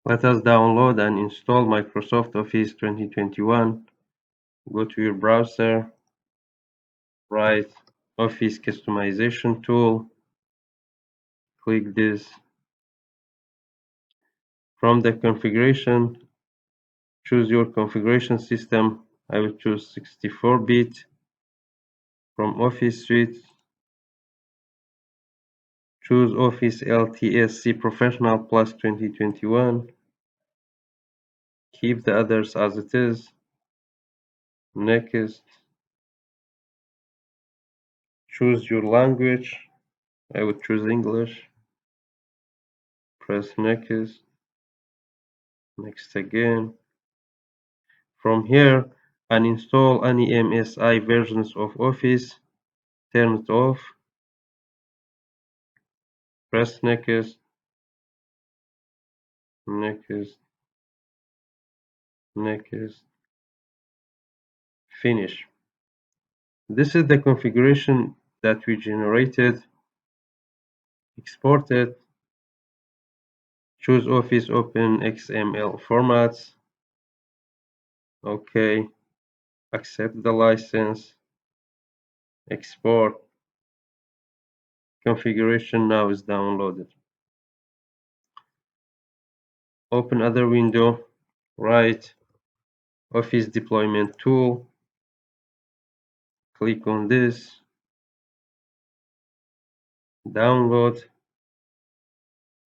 Let us download and install Microsoft Office 2021. Go to your browser, write Office Customization Tool, click this. From the configuration, choose your configuration system. I will choose 64-bit. From Office Suite, choose Office LTSC Professional Plus 2021. Keep the others as it is. Next. Choose your language. I would choose English. Press next. Next again. From here, uninstall any MSI versions of Office. Turn it off. Press next. Next. Next. Finish. This is the configuration that we generated. Export it. Choose Office Open XML formats. OK. Accept the license. Export. Configuration now is downloaded. Open other window. Write Office Deployment Tool. Click on this. Download.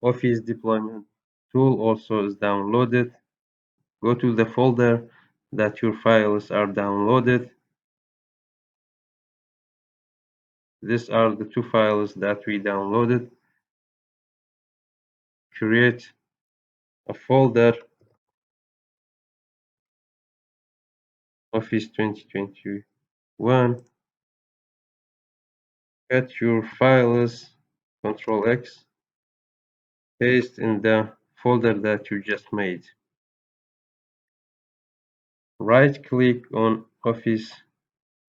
Office Deployment Tool also is downloaded. Go to the folder that your files are downloaded. These are the two files that we downloaded. Create a folder, Office 2021. Cut your files, Ctrl X, paste in the folder that you just made. Right click on Office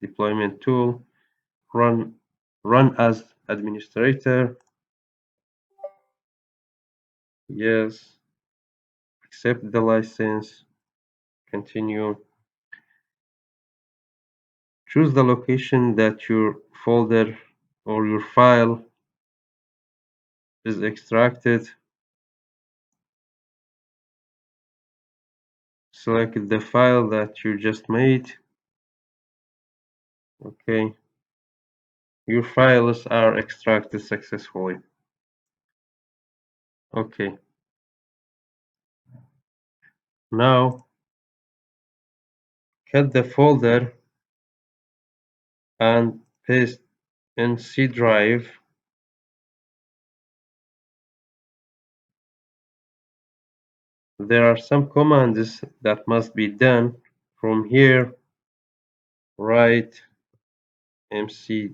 Deployment Tool, run as administrator. Yes. Accept the license. Continue. Choose the location that your folder or your file is extracted. Select the file that you just made. Okay. Your files are extracted successfully. Okay. Now, cut the folder and paste in C drive. There are some commands that must be done. From here, write mcd,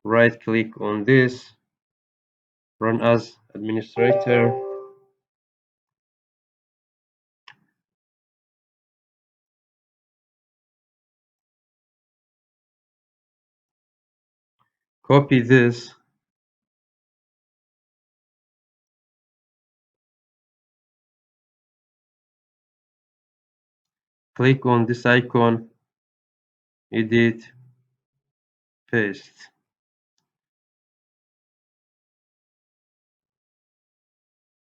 right click on this, run as administrator. Copy this. Click on this icon, edit, paste.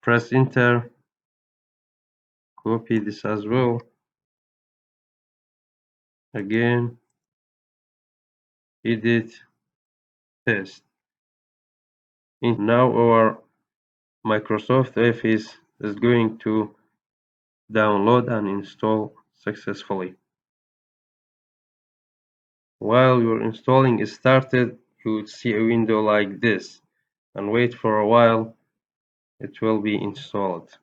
Press enter. Copy this as well. Again, edit, paste. Now our Microsoft Office is going to download and install successfully. While your installing is started, you would see a window like this, and wait for a while, it will be installed.